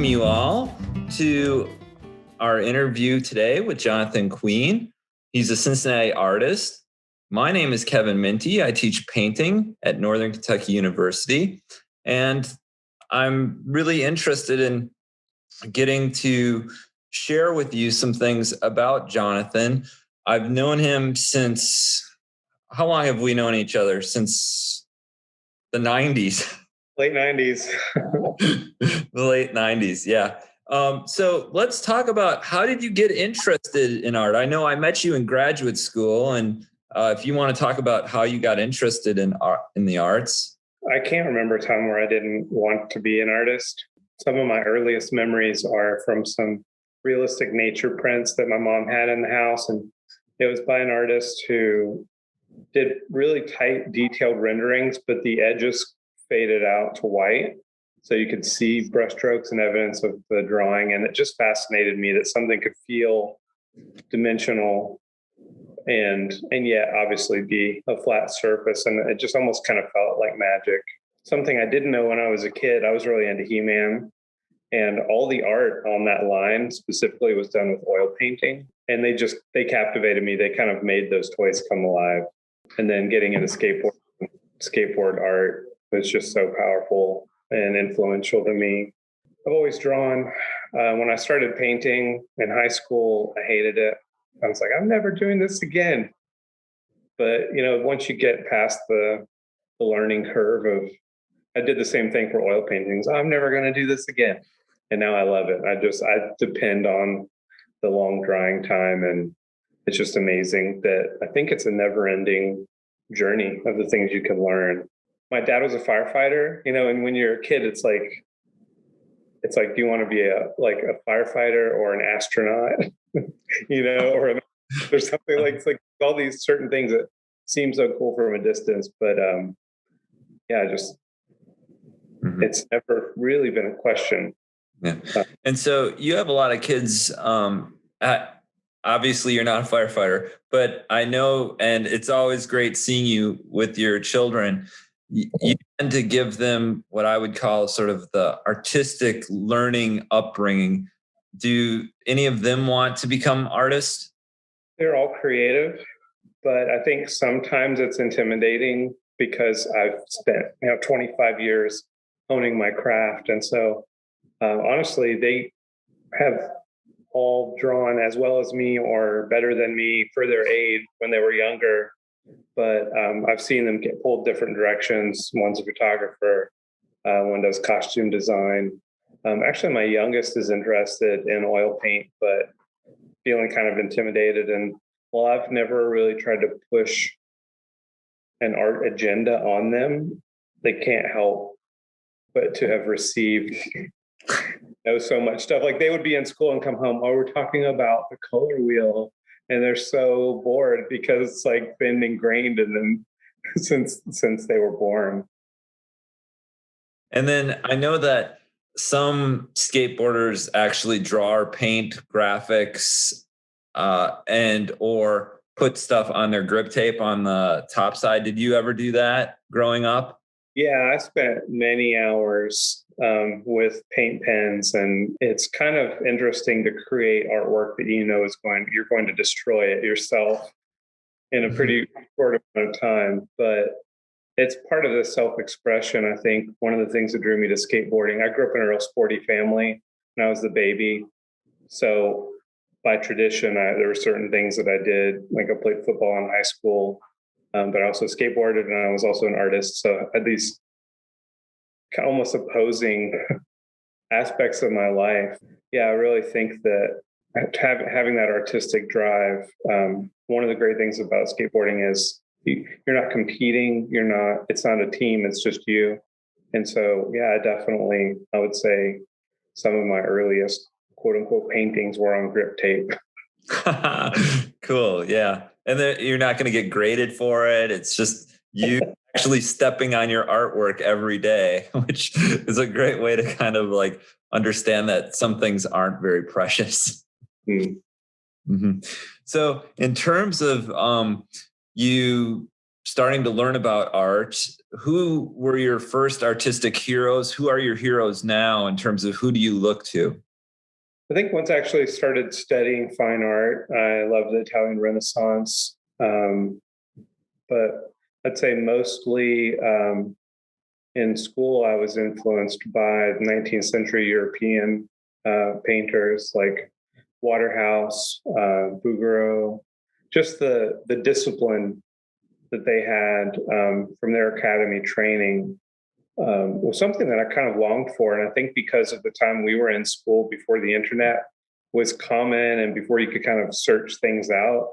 you all to our interview today with Jonathan Queen. He's a Cincinnati artist. My name is Kevin Minty. I teach painting at Northern Kentucky University, and I'm really interested in getting to share with you some things about Jonathan. I've known him since, how long have we known each other? Since the 90s. Late 90s. The late 90s, yeah. So let's talk about, how did you get interested in art? I know I met you in graduate school, and if you want to talk about how you got interested in art, in the arts. I can't remember a time where I didn't want to be an artist. Some of my earliest memories are from some realistic nature prints that my mom had in the house, and it was by an artist who did really tight, detailed renderings, but the edges faded out to white, so you could see brushstrokes and evidence of the drawing. And it just fascinated me that something could feel dimensional and yet obviously be a flat surface. And it just almost kind of felt like magic. Something I didn't know when I was a kid, I was really into He-Man, and all the art on that line specifically was done with oil painting. And they captivated me. They kind of made those toys come alive. And then getting into skateboard art was just so powerful and influential to me. I've always drawn. When I started painting in high school, I hated it. I was like, I'm never doing this again. But, once you get past the learning curve of, I did the same thing for oil paintings. I'm never going to do this again. And now I love it. I depend on the long drying time. And it's just amazing that I think it's a never ending journey of the things you can learn. My dad was a firefighter, and when you're a kid, it's like, do you want to be a firefighter or an astronaut, or there's something like, it's like all these certain things that seem so cool from a distance, but it's never really been a question. Yeah. And so you have a lot of kids. Obviously you're not a firefighter, but I know, and it's always great seeing you with your children. You tend to give them what I would call sort of the artistic learning upbringing. Do any of them want to become artists? They're all creative, but I think sometimes it's intimidating because I've spent 25 years honing my craft. And so honestly, they have all drawn as well as me or better than me for their age when they were younger. But I've seen them get pulled different directions. One's a photographer, one does costume design. Actually, my youngest is interested in oil paint, but feeling kind of intimidated. And while I've never really tried to push an art agenda on them, they can't help but to have received so much stuff. Like they would be in school and come home, we're talking about the color wheel. And they're so bored because it's like been ingrained in them since they were born. And then I know that some skateboarders actually draw or paint graphics and or put stuff on their grip tape on the top side. Did you ever do that growing up? Yeah, I spent many hours with paint pens, and it's kind of interesting to create artwork that you're going to destroy it yourself in a pretty short amount of time. But it's part of the self-expression. I think one of the things that drew me to skateboarding, I grew up in a real sporty family and I was the baby. So by tradition, there were certain things that I did, like I played football in high school, but I also skateboarded, and I was also an artist. So I had these almost opposing aspects of my life. Yeah, I really think that having that artistic drive, one of the great things about skateboarding is you're not competing, it's not a team, it's just you. And so, yeah, I would say some of my earliest quote unquote paintings were on grip tape. Cool. Yeah. And then you're not going to get graded for it. It's just you actually stepping on your artwork every day, which is a great way to kind of like understand that some things aren't very precious. Mm-hmm. So in terms of you starting to learn about art, who were your first artistic heroes? Who are your heroes now in terms of who do you look to? I think once I actually started studying fine art, I loved the Italian Renaissance. But I'd say mostly in school, I was influenced by 19th century European painters like Waterhouse, Bouguereau, just the discipline that they had from their academy training was something that I kind of longed for. And I think because of the time we were in school before the internet was common and before you could kind of search things out,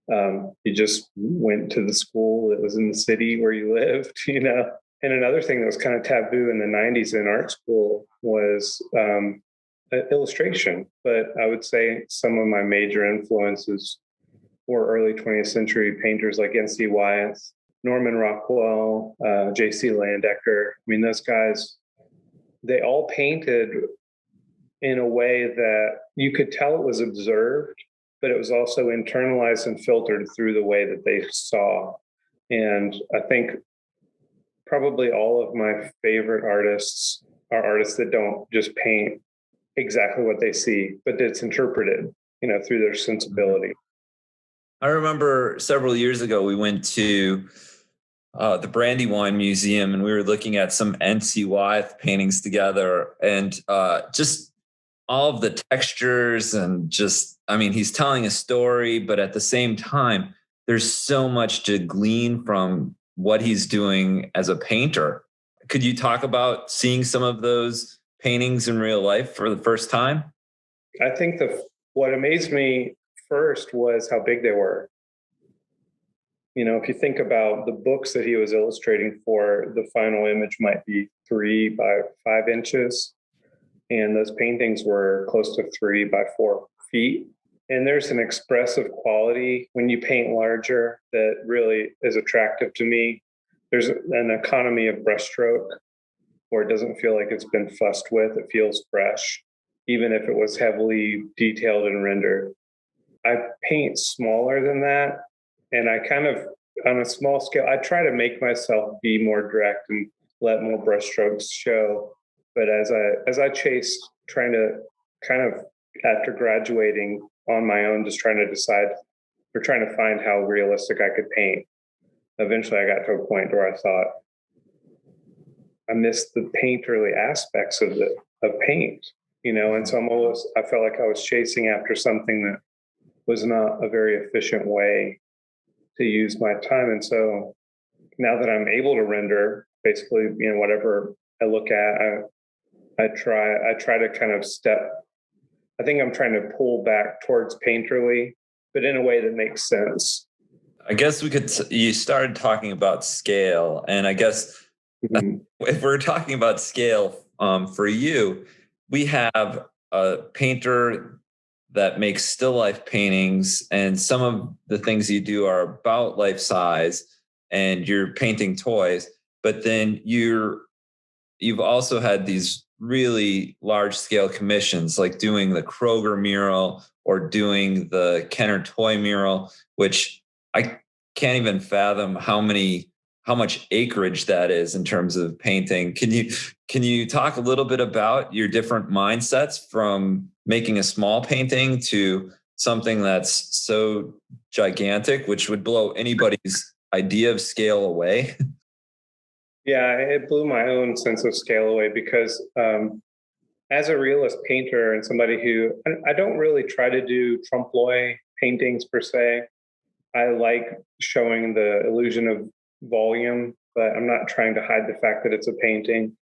you just went to the school that was in the city where you lived, you know. And another thing that was kind of taboo in the 90s in art school was illustration. But I would say some of my major influences were early 20th century painters like N.C. Wyeth, Norman Rockwell, J.C. Landecker. I mean, those guys, they all painted in a way that you could tell it was observed, but it was also internalized and filtered through the way that they saw. And I think probably all of my favorite artists are artists that don't just paint exactly what they see, but it's interpreted, you know, through their sensibility. I remember several years ago, we went to the Brandywine Museum and we were looking at some N.C. Wyeth paintings together, and just all of the textures and just, I mean, he's telling a story, but at the same time, there's so much to glean from what he's doing as a painter. Could you talk about seeing some of those paintings in real life for the first time? I think what amazed me first was how big they were. You know, if you think about the books that he was illustrating for, the final image might be 3 by 5 inches. And those paintings were close to 3 by 4 feet. And there's an expressive quality when you paint larger that really is attractive to me. There's an economy of brushstroke where it doesn't feel like it's been fussed with. It feels fresh, even if it was heavily detailed and rendered. I paint smaller than that. And I kind of, on a small scale, I try to make myself be more direct and let more brushstrokes show. But as I chased trying to kind of, after graduating on my own, just trying to decide or trying to find how realistic I could paint, eventually I got to a point where I thought I missed the painterly aspects of paint, you know. And so I felt like I was chasing after something that was not a very efficient way to use my time. And so now that I'm able to render basically, you know, whatever I look at, I try to kind of I think I'm trying to pull back towards painterly, but in a way that makes sense. I guess you started talking about scale, and I guess if we're talking about scale, for you, we have a painter that makes still life paintings, and some of the things you do are about life size, and you're painting toys, but then you've also had these really large scale commissions, like doing the Korger mural or doing the Kenner toy mural, which I can't even fathom how much acreage that is in terms of painting. Can you talk a little bit about your different mindsets from making a small painting to something that's so gigantic, which would blow anybody's idea of scale away? Yeah, it blew my own sense of scale away because as a realist painter and somebody who, I don't really try to do trompe-l'oeil paintings per se. I like showing the illusion of volume, but I'm not trying to hide the fact that it's a painting.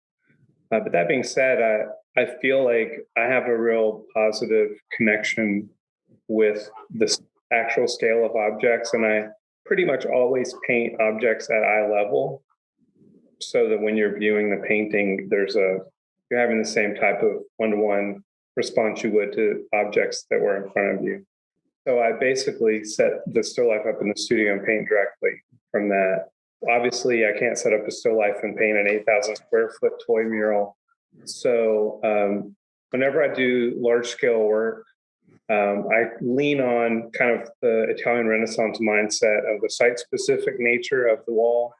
But that being said, I feel like I have a real positive connection with the actual scale of objects, and I pretty much always paint objects at eye level, so that when you're viewing the painting, you're having the same type of one-to-one response you would to objects that were in front of you. So I basically set the still life up in the studio and paint directly from that. Obviously, I can't set up a still life and paint an 8,000 square foot toy mural. So whenever I do large scale work, I lean on kind of the Italian Renaissance mindset of the site-specific nature of the wall,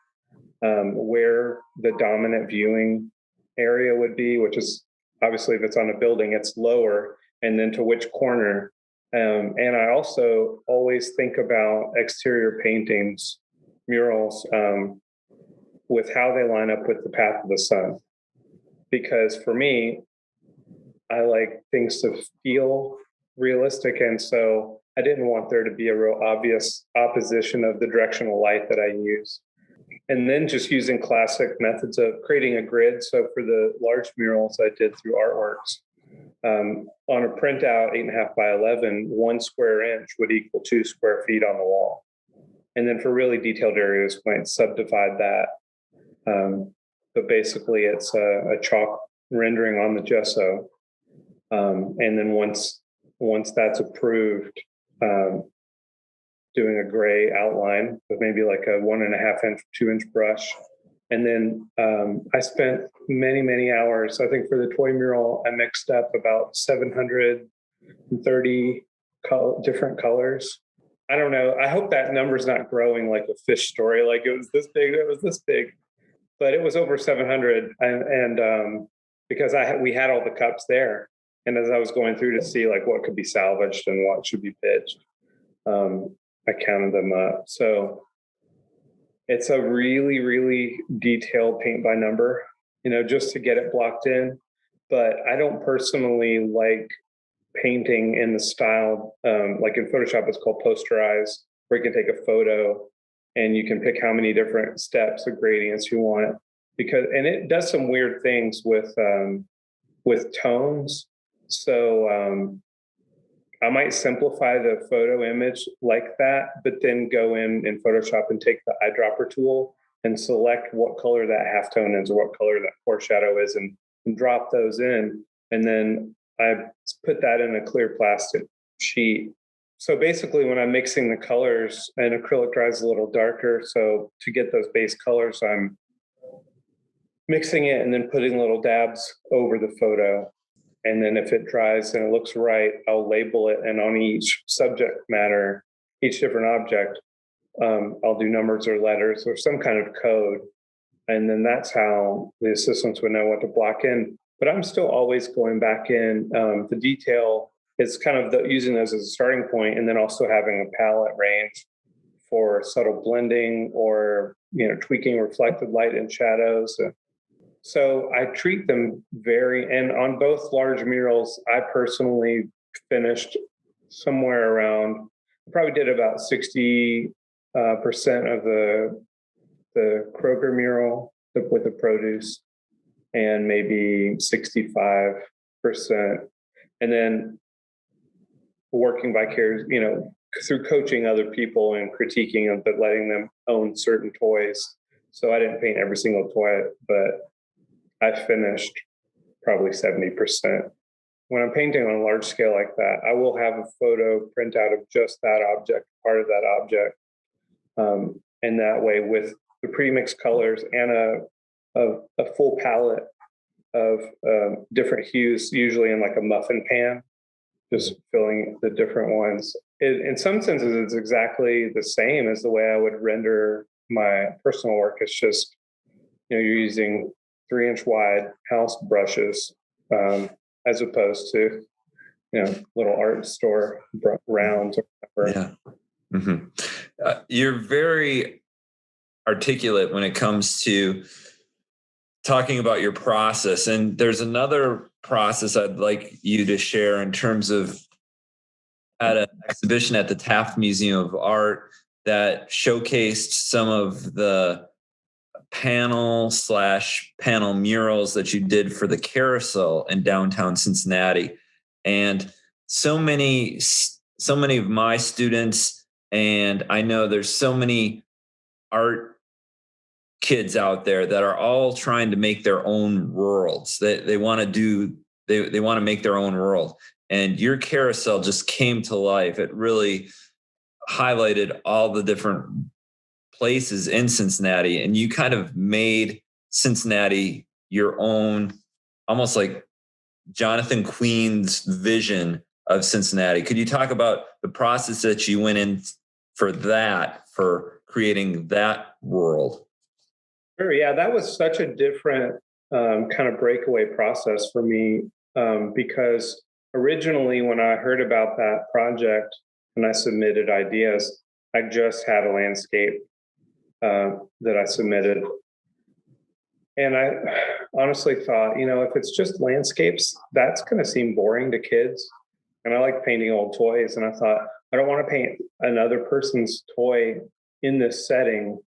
where the dominant viewing area would be, which is obviously if it's on a building, it's lower, and then to which corner. And I also always think about exterior paintings, murals, with how they line up with the path of the sun. Because for me, I like things to feel realistic. And so I didn't want there to be a real obvious opposition of the directional light that I use. And then just using classic methods of creating a grid. So for the large murals I did through Artworks, on a printout 8.5 by 11, 1 square inch would equal 2 square feet on the wall. And then for really detailed areas, might subdivide that. But basically it's a chalk rendering on the gesso. And then once that's approved, doing a gray outline with maybe like a 1.5 inch, 2 inch brush. And then I spent many hours. I think for the toy mural, I mixed up about 730 different colors. I don't know. I hope that number's not growing like a fish story. Like it was this big, it was this big, but it was over 700. And because we had all the cups there. And as I was going through to see like what could be salvaged and what should be pitched, I counted them up. So it's a really detailed paint by number, just to get it blocked in. But I don't personally like painting in the style, like in Photoshop, it's called posterize, where you can take a photo and you can pick how many different steps or gradients you want. And it does some weird things with tones. So I might simplify the photo image like that, but then go in Photoshop and take the eyedropper tool and select what color that halftone is or what color that foreshadow is and drop those in. And then I put that in a clear plastic sheet. So basically when I'm mixing the colors, and acrylic dries a little darker, so to get those base colors, I'm mixing it and then putting little dabs over the photo. And then if it dries and it looks right, I'll label it. And on each subject matter, each different object, I'll do numbers or letters or some kind of code. And then that's how the assistants would know what to block in. But I'm still always going back in. The detail is kind of using those as a starting point, and then also having a palette range for subtle blending or tweaking reflected light and shadows. So I treat them and on both large murals, I personally finished somewhere around, I probably did about 60% of the Korger mural with the produce, and maybe 65%. And then working vicariously, through coaching other people and critiquing them, but letting them own certain toys. So I didn't paint every single toy, but I finished probably 70%. When I'm painting on a large scale like that, I will have a photo printout of just that object, part of that object. And that way with the pre-mixed colors and a full palette of different hues, usually in like a muffin pan, just filling the different ones. In some senses, it's exactly the same as the way I would render my personal work. It's just, you're using 3-inch wide house brushes, as opposed to, little art store rounds or whatever. Yeah. Mm-hmm. You're very articulate when it comes to talking about your process. And there's another process I'd like you to share in terms of at an exhibition at the Taf Museum of Art that showcased some of the panel murals that you did for the Carousel in downtown Cincinnati. And so many of my students, and I know there's so many art kids out there that are all trying to make their own worlds. They want to make their own world. And your Carousel just came to life. It really highlighted all the different places in Cincinnati, and you kind of made Cincinnati your own, almost like Jonathan Queen's vision of Cincinnati. Could you talk about the process that you went in for creating that world? Sure. Yeah, that was such a different kind of breakaway process for me because originally when I heard about that project and I submitted ideas, I just had a landscape that I submitted. And I honestly thought, if it's just landscapes, that's going to seem boring to kids. And I like painting old toys. And I thought, I don't want to paint another person's toy in this setting.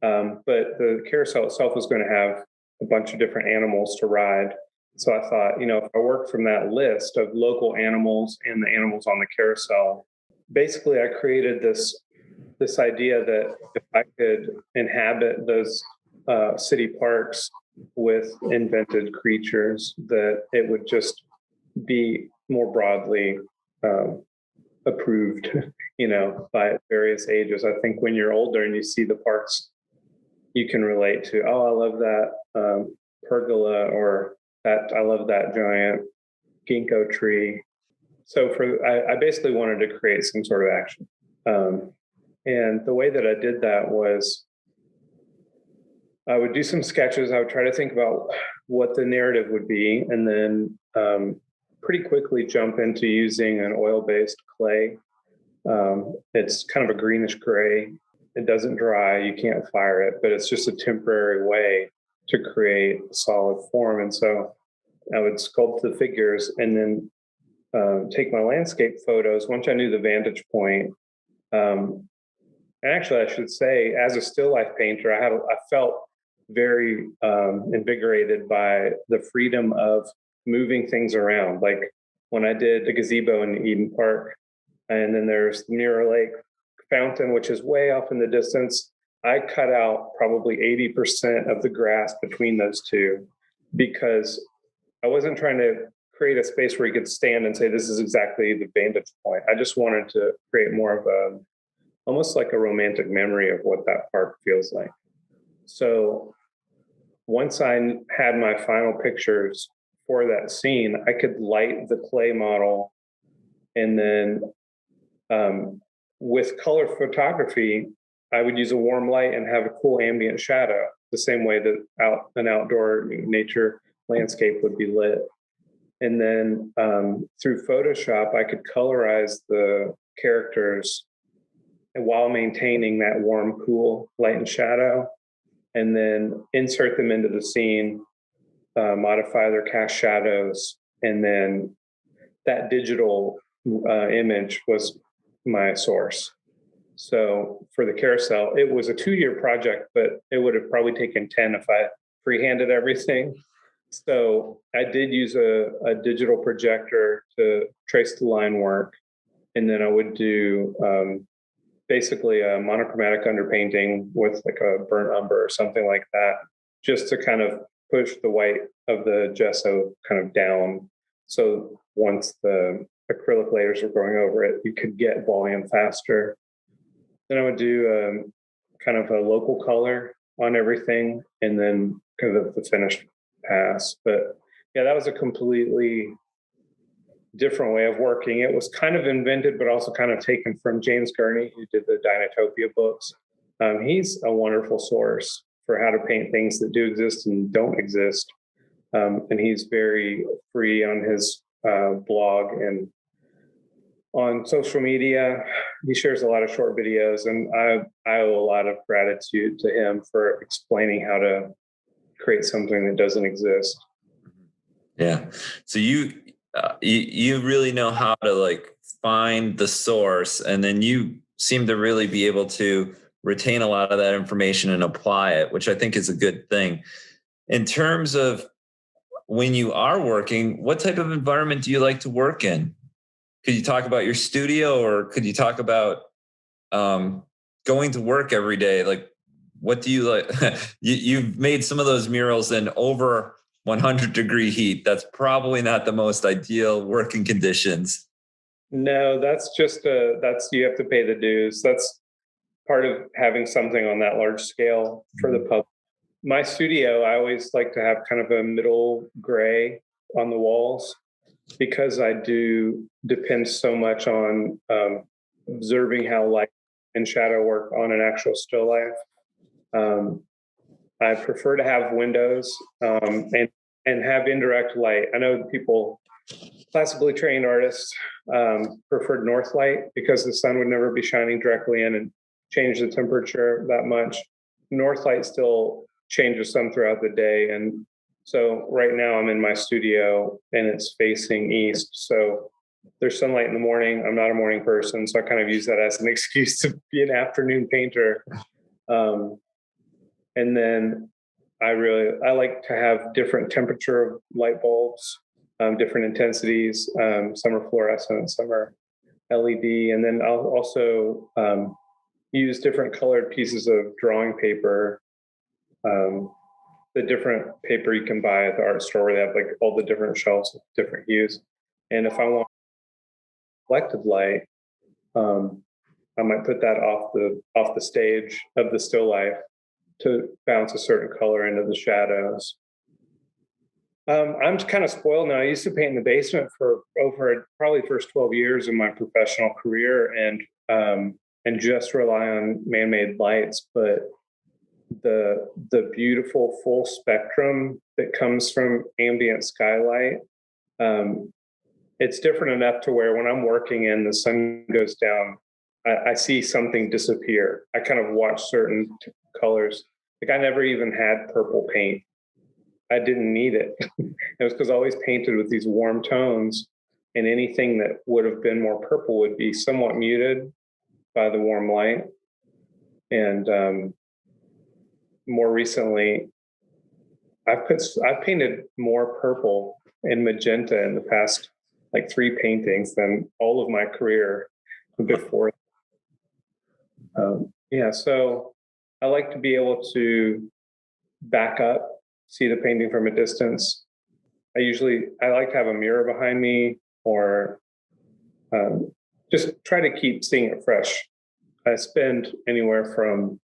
But the carousel itself was going to have a bunch of different animals to ride. So I thought, if I worked from that list of local animals and the animals on the carousel, basically I created this idea that if I could inhabit those city parks with invented creatures, that it would just be more broadly approved, by various ages. I think when you're older and you see the parks, you can relate to, oh, I love that pergola, or that I love that giant ginkgo tree. So I basically wanted to create some sort of action. And the way that I did that was I would do some sketches. I would try to think about what the narrative would be, and then pretty quickly jump into using an oil-based clay. It's kind of a greenish gray. It doesn't dry. You can't fire it, but it's just a temporary way to create a solid form. And so I would sculpt the figures and then take my landscape photos once I knew the vantage point. And actually, I should say, as a still life painter, I felt very invigorated by the freedom of moving things around. Like when I did the gazebo in Eden Park, and then there's the Mirror Lake fountain, which is way off in the distance. I cut out probably 80% of the grass between those two because I wasn't trying to create a space where you could stand and say, this is exactly the vantage point. I just wanted to create more of almost like a romantic memory of what that park feels like. So once I had my final pictures for that scene, I could light the clay model, and then with color photography, I would use a warm light and have a cool ambient shadow, the same way that an outdoor nature landscape would be lit. And then through Photoshop, I could colorize the characters while maintaining that warm, cool light and shadow, and then insert them into the scene, modify their cast shadows, and then that digital image was my source. So for the carousel, it was a 2-year project, but it would have probably taken 10 if I freehanded everything. So I did use a digital projector to trace the line work. And then I would do basically a monochromatic underpainting with like a burnt umber or something like that, just to kind of push the white of the gesso kind of down. So once the acrylic layers were going over it, you could get volume faster. Then I would do kind of a local color on everything, and then kind of the finished pass. But yeah, that was a completely different way of working. It was kind of invented, but also kind of taken from James Gurney, who did the Dinotopia books. He's a wonderful source for how to paint things that do exist and don't exist. And he's very free on his blog and on social media. He shares a lot of short videos, and I owe a lot of gratitude to him for explaining how to create something that doesn't exist. Yeah. So you really know how to like find the source, and then you seem to really be able to retain a lot of that information and apply it, which I think is a good thing. In terms of when you are working, what type of environment do you like to work in? Could you talk about your studio, or could you talk about going to work every day? Like, what do you like? You've made some of those murals in over 100-degree heat. That's probably not the most ideal working conditions. No, that's you have to pay the dues. That's part of having something on that large scale for the public. My studio, I always like to have kind of a middle gray on the walls. because I do depend so much on observing how light and shadow work on an actual still life. I prefer to have windows and have indirect light. I know people, classically trained artists, preferred north light because the sun would never be shining directly in and change the temperature that much. North light still changes some throughout the day. And so right now I'm in my studio and it's facing east. So there's sunlight in the morning. I'm not a morning person, so I kind of use that as an excuse to be an afternoon painter. And then I like to have different temperature light bulbs, different intensities. Some are fluorescent, some are LED. And then I'll also use different colored pieces of drawing paper, the different paper you can buy at the art store where they have like all the different shelves with different hues. And if I want reflected light, I might put that off the stage of the still life to bounce a certain color into the shadows. I'm kind of spoiled now. I used to paint in the basement for over probably first 12 years of my professional career and just rely on man-made lights. But the beautiful full spectrum that comes from ambient skylight, it's different enough to where when I'm working and the sun goes down, I see something disappear. I kind of watch certain colors. Like I never even had purple paint. I didn't need it. It was because I always painted with these warm tones, and anything that would have been more purple would be somewhat muted by the warm light. And more recently, I've painted more purple and magenta in the past like 3 paintings than all of my career before. So I like to be able to back up, see the painting from a distance. I like to have a mirror behind me, or just try to keep seeing it fresh. I spend anywhere from,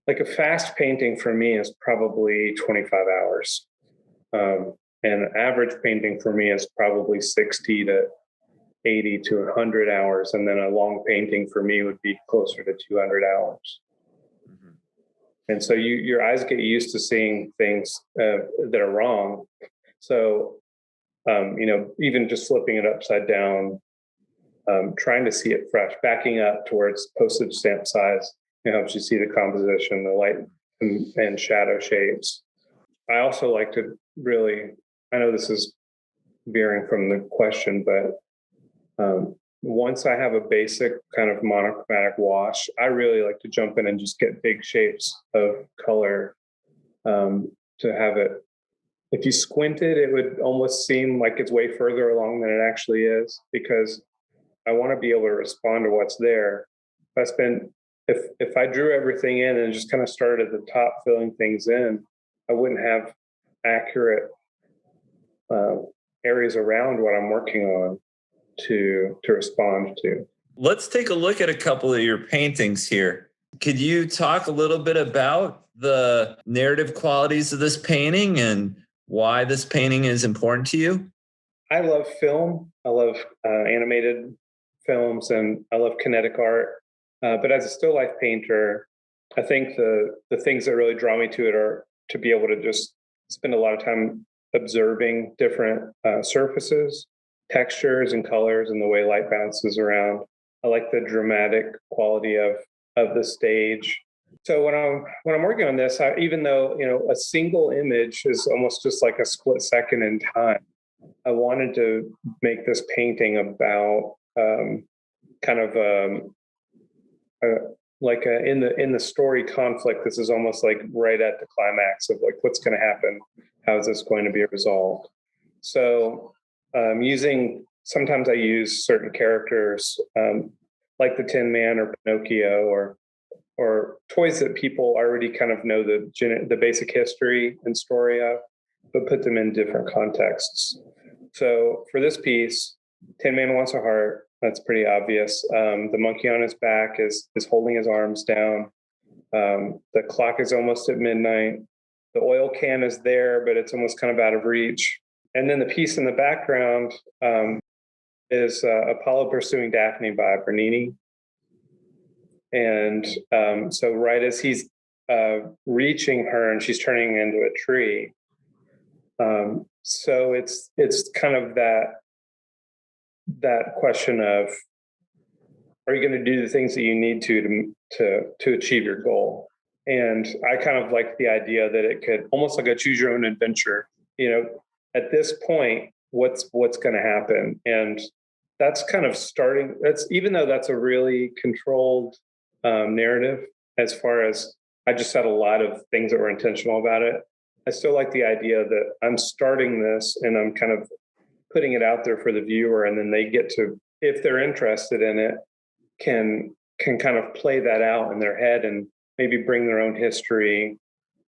like, a fast painting for me is probably 25 hours. And an average painting for me is probably 60 to 80 to 100 hours. And then a long painting for me would be closer to 200 hours. Mm-hmm. And so your eyes get used to seeing things that are wrong. So, even just flipping it upside down, trying to see it fresh, backing up towards postage stamp size, helps you see the composition, the light and shadow shapes. I also like to really, I know this is veering from the question, but once I have a basic kind of monochromatic wash, I really like to jump in and just get big shapes of color to have it. If you squinted, it would almost seem like it's way further along than it actually is, because I want to be able to respond to what's there. If I drew everything in and just kind of started at the top filling things in, I wouldn't have accurate areas around what I'm working on to respond to. Let's take a look at a couple of your paintings here. Could you talk a little bit about the narrative qualities of this painting and why this painting is important to you? I love film. I love animated films, and I love kinetic art. But as a still life painter, I think the things that really draw me to it are to be able to just spend a lot of time observing different surfaces, textures, and colors, and the way light bounces around. I like the dramatic quality of the stage. So when I'm working on this, even though a single image is almost just like a split second in time, I wanted to make this painting about in the story conflict. This is almost like right at the climax of like what's going to happen. How is this going to be resolved? So sometimes I use certain characters like the Tin Man or Pinocchio or toys that people already kind of know the basic history and story of, but put them in different contexts. So for this piece, Tin Man wants a heart. That's pretty obvious. The monkey on his back is holding his arms down. The clock is almost at midnight. The oil can is there, but it's almost kind of out of reach. And then the piece in the background is Apollo Pursuing Daphne by Bernini. And so right as he's reaching her and she's turning into a tree. So it's kind of that question of, are you going to do the things that you need to achieve your goal? And I kind of like the idea that it could almost like a choose your own adventure. At this point, what's going to happen? And that's kind of starting. Even though that's a really controlled narrative, as far as I just said a lot of things that were intentional about it. I still like the idea that I'm starting this and I'm kind of putting it out there for the viewer, and then they get to, if they're interested in it, can kind of play that out in their head and maybe bring their own history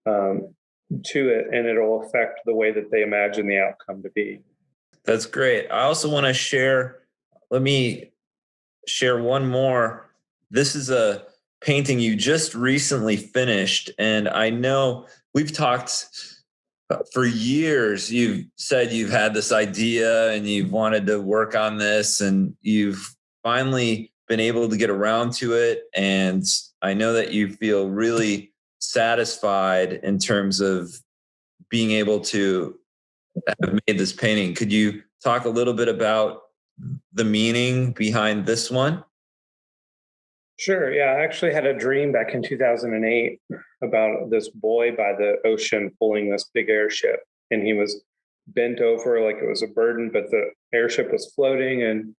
to it, and it'll affect the way that they imagine the outcome to be. That's great. I also want to share, let me share one more. This is a painting you just recently finished, and I know we've talked for years. You've said you've had this idea and you've wanted to work on this, and you've finally been able to get around to it. And I know that you feel really satisfied in terms of being able to have made this painting. Could you talk a little bit about the meaning behind this one? Sure. Yeah, I actually had a dream back in 2008 about this boy by the ocean pulling this big airship, and he was bent over like it was a burden, but the airship was floating, and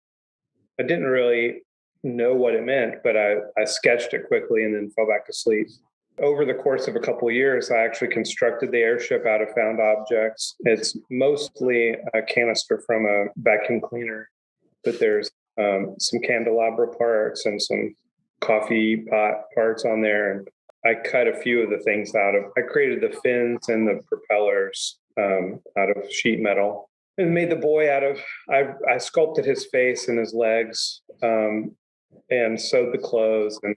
I didn't really know what it meant, but I sketched it quickly and then fell back to sleep. Over the course of a couple of years, I actually constructed the airship out of found objects. It's mostly a canister from a vacuum cleaner, but there's some candelabra parts and some coffee pot parts on there. And I cut a few of the things I created the fins and the propellers out of sheet metal, and made the boy I sculpted his face and his legs, and sewed the clothes, and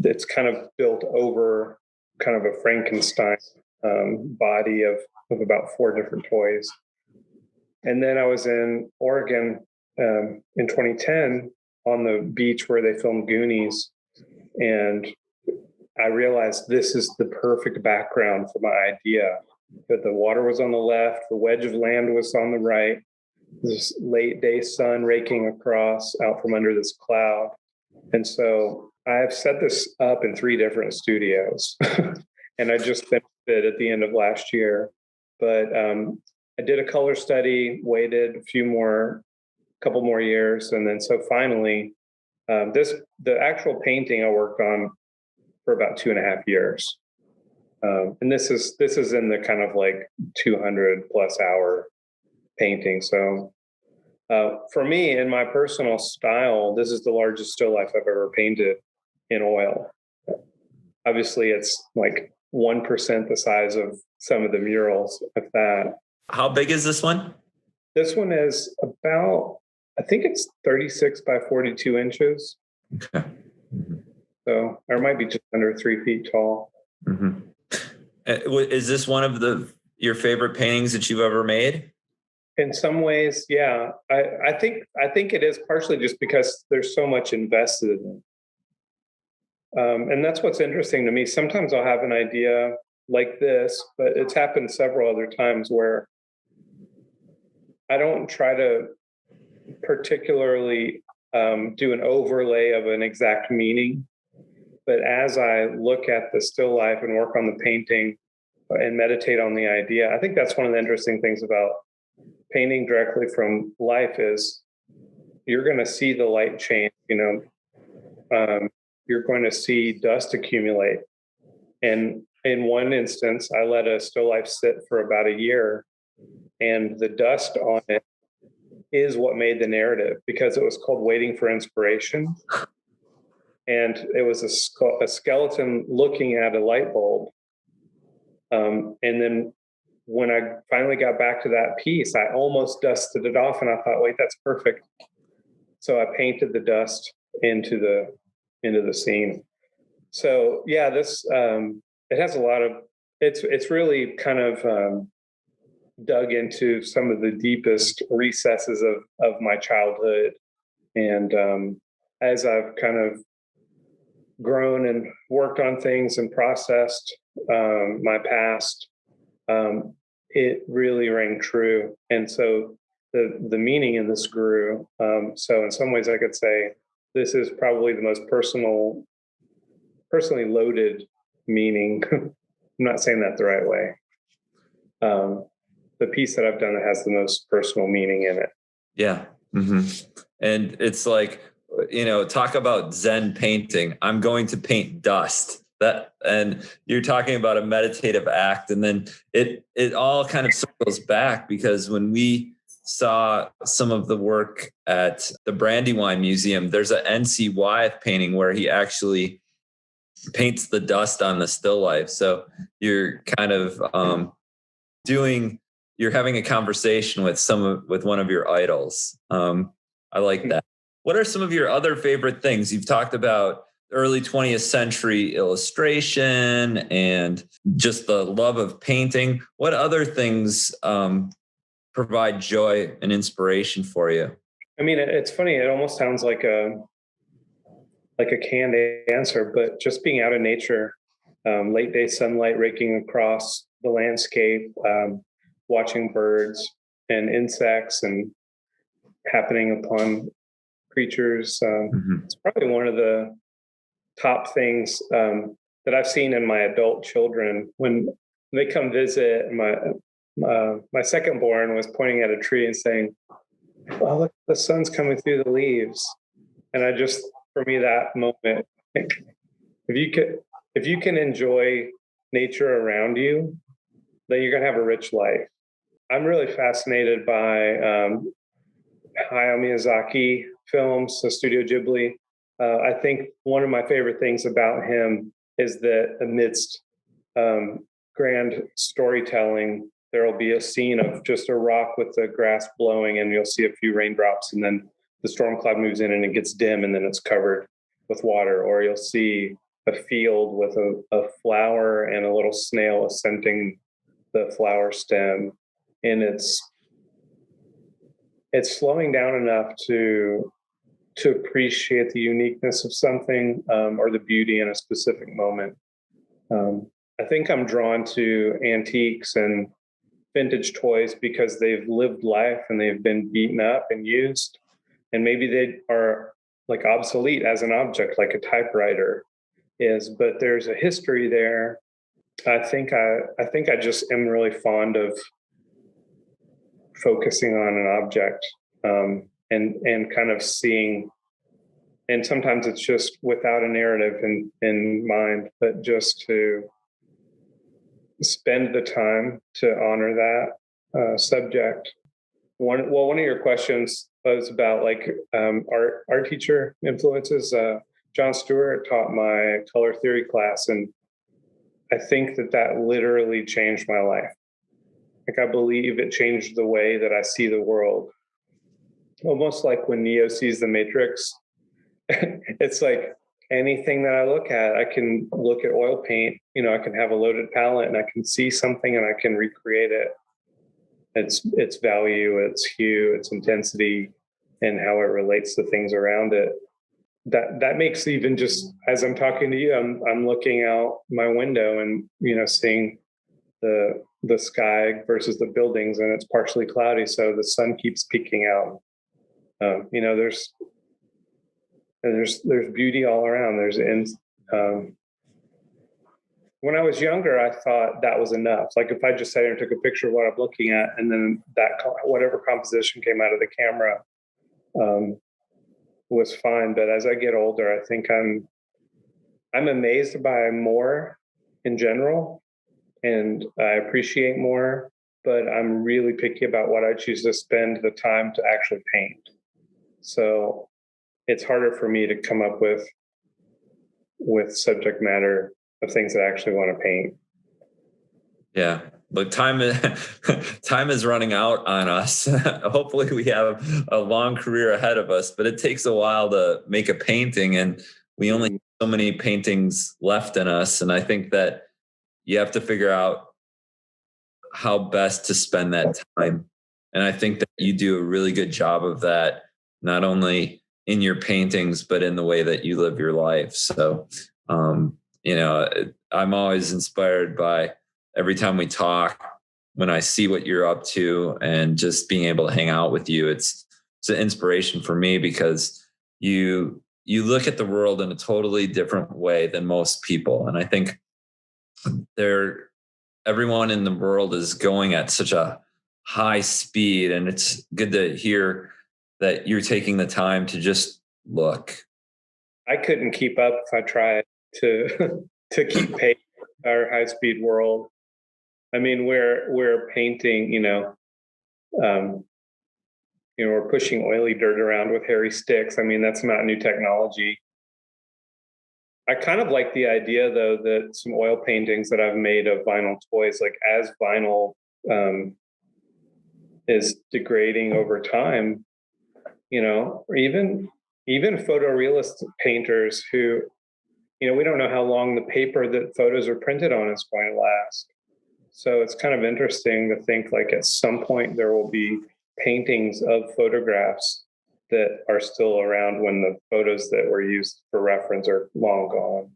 it's kind of built over kind of a Frankenstein body of about 4 different toys. And then I was in Oregon in 2010 on the beach where they filmed Goonies, and I realized this is the perfect background for my idea. That the water was on the left, the wedge of land was on the right, this late day sun raking across out from under this cloud. And so I've set this up in 3 different studios, and I just finished it at the end of last year. But I did a color study, waited a couple more years, and then so finally, the actual painting I worked on for about 2.5 years, and this is in the kind of like 200 plus hour painting. So for me, in my personal style, this is the largest still life I've ever painted in oil. Obviously, it's like 1% the size of some of the murals of that. How big is this one? This one is about, I think it's 36 by 42 inches. Okay. So, or it might be just under 3 feet tall. Mm-hmm. Is this one of your favorite paintings that you've ever made? In some ways, yeah. I think it is partially just because there's so much invested in it. And that's what's interesting to me. Sometimes I'll have an idea like this, but it's happened several other times where I don't try to particularly do an overlay of an exact meaning. But as I look at the still life and work on the painting and meditate on the idea, I think that's one of the interesting things about painting directly from life is you're going to see the light change. You're going to see dust accumulate. And in one instance, I let a still life sit for about a year, and the dust on it is what made the narrative, because it was called Waiting for Inspiration. And it was a skeleton looking at a light bulb. And then when I finally got back to that piece, I almost dusted it off, and I thought, wait, that's perfect. So I painted the dust into the scene. So yeah, this it has a lot of, it's really kind of dug into some of the deepest recesses of my childhood. And as I've kind of grown and worked on things and processed my past, it really rang true. And so the meaning in this grew. So in some ways I could say this is probably the most personally loaded meaning. I'm not saying that the right way. The piece that I've done that has the most personal meaning in it. Yeah. Mm-hmm. And it's like, talk about Zen painting. I'm going to paint dust. And you're talking about a meditative act. And then it all kind of circles back, because when we saw some of the work at the Brandywine Museum, there's an N.C. Wyeth painting where he actually paints the dust on the still life. So you're kind of you're having a conversation with one of your idols. I like that. What are some of your other favorite things? You've talked about early 20th century illustration and just the love of painting. What other things provide joy and inspiration for you? I mean, it's funny. It almost sounds like a canned answer, but just being out in nature, late day sunlight raking across the landscape, watching birds and insects and happening upon creatures. It's probably one of the top things that I've seen in my adult children when they come visit. My second born was pointing at a tree and saying, "Oh, look, the sun's coming through the leaves." And for me, that moment, if you can enjoy nature around you, then you're going to have a rich life. I'm really fascinated by Hayao Miyazaki films, so Studio Ghibli. I think one of my favorite things about him is that amidst grand storytelling, there will be a scene of just a rock with the grass blowing, and you'll see a few raindrops, and then the storm cloud moves in and it gets dim, and then it's covered with water. Or you'll see a field with a flower and a little snail ascending the flower stem, and it's slowing down enough to appreciate the uniqueness of something or the beauty in a specific moment. I think I'm drawn to antiques and vintage toys because they've lived life and they've been beaten up and used, and maybe they are like obsolete as an object, like a typewriter is, but there's a history there. I think I just am really fond of focusing on an object and kind of seeing, and sometimes it's just without a narrative in mind, but just to spend the time to honor that subject. One of your questions was about like art teacher influences. John Stewart taught my color theory class, and I think that literally changed my life. Like, I believe it changed the way that I see the world. Almost like when Neo sees the Matrix. It's like anything that I look at, I can look at oil paint, I can have a loaded palette and I can see something and I can recreate it. Its value, its hue, its intensity, and how it relates to things around it. That makes, even just as I'm talking to you, I'm looking out my window and seeing the sky versus the buildings, and it's partially cloudy, so the sun keeps peeking out. There's beauty all around. When I was younger, I thought that was enough. Like, if I just sat here and took a picture of what I'm looking at, and then whatever composition came out of the camera was fine. But as I get older, I think I'm amazed by more in general, and I appreciate more, but I'm really picky about what I choose to spend the time to actually paint. So it's harder for me to come up with subject matter of things that I actually want to paint. Yeah. But time is running out on us. Hopefully we have a long career ahead of us, but it takes a while to make a painting, and we only have so many paintings left in us. And I think that you have to figure out how best to spend that time. And I think that you do a really good job of that, not only in your paintings, but in the way that you live your life. So, I'm always inspired by every time we talk, when I see what you're up to and just being able to hang out with you, it's an inspiration for me because you look at the world in a totally different way than most people. And I think everyone in the world is going at such a high speed, and it's good to hear that you're taking the time to just look. I couldn't keep up if I tried to to keep pace with our high speed world. I mean, we're painting, we're pushing oily dirt around with hairy sticks. I mean, that's not new technology. I kind of like the idea, though, that some oil paintings that I've made of vinyl toys, like as vinyl is degrading over time, or even photorealist painters who, we don't know how long the paper that photos are printed on is going to last. So it's kind of interesting to think like at some point there will be paintings of photographs that are still around when the photos that were used for reference are long gone.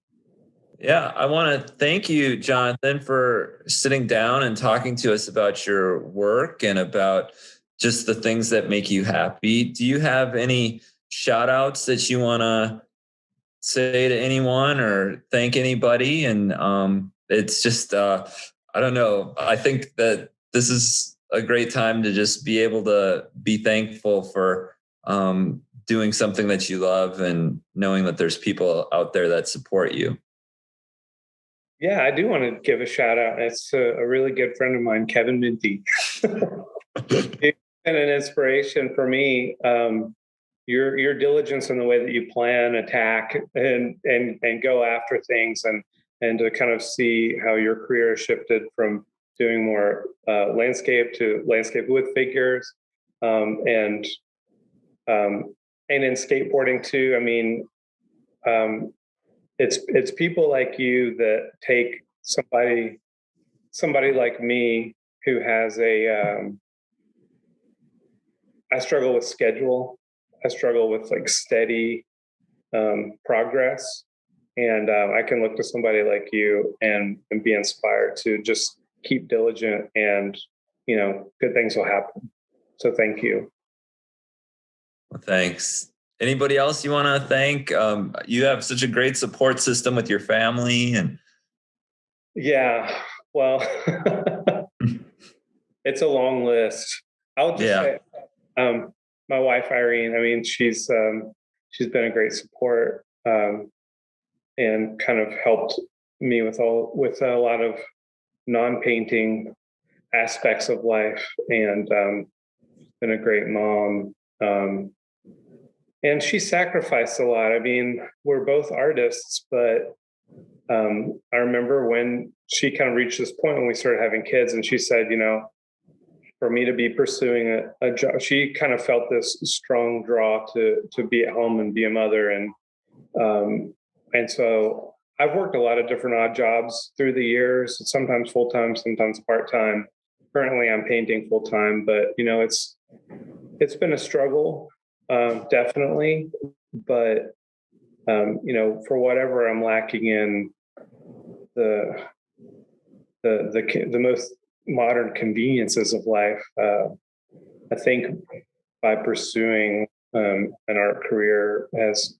Yeah, I want to thank you, Jonathan, for sitting down and talking to us about your work and about just the things that make you happy. Do you have any shout outs that you want to say to anyone or thank anybody? And it's just, I don't know. I think that this is a great time to just be able to be thankful for doing something that you love and knowing that there's people out there that support you. Yeah, I do want to give a shout out. It's a really good friend of mine, Kevin Minty. He's been an inspiration for me. Your diligence in the way that you plan, attack, and go after things, and to kind of see how your career shifted from doing more landscape to landscape with figures, and in skateboarding too. I mean, it's people like you that take somebody like me who has I struggle with schedule. I struggle with like steady progress. And I can look to somebody like you and be inspired to just keep diligent, and, good things will happen. So thank you. Well, thanks. Anybody else you want to thank? You have such a great support system with your family, and Yeah, well, it's a long list. I'll just say, my wife Irene. I mean, she's been a great support, and kind of helped me with a lot of non-painting aspects of life, and been a great mom. And she sacrificed a lot. I mean, we're both artists, but I remember when she kind of reached this point when we started having kids, and she said, for me to be pursuing a job, she kind of felt this strong draw to be at home and be a mother. And so I've worked a lot of different odd jobs through the years, sometimes full-time, sometimes part-time. Currently I'm painting full-time, but it's been a struggle, definitely. But, for whatever I'm lacking in the most modern conveniences of life, I think by pursuing an art career has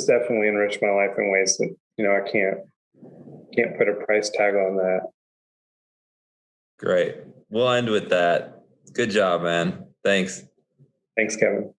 definitely enriched my life in ways that I can't put a price tag on that. great. We'll end with that. Good job, man. Thanks. Thanks, Kevin.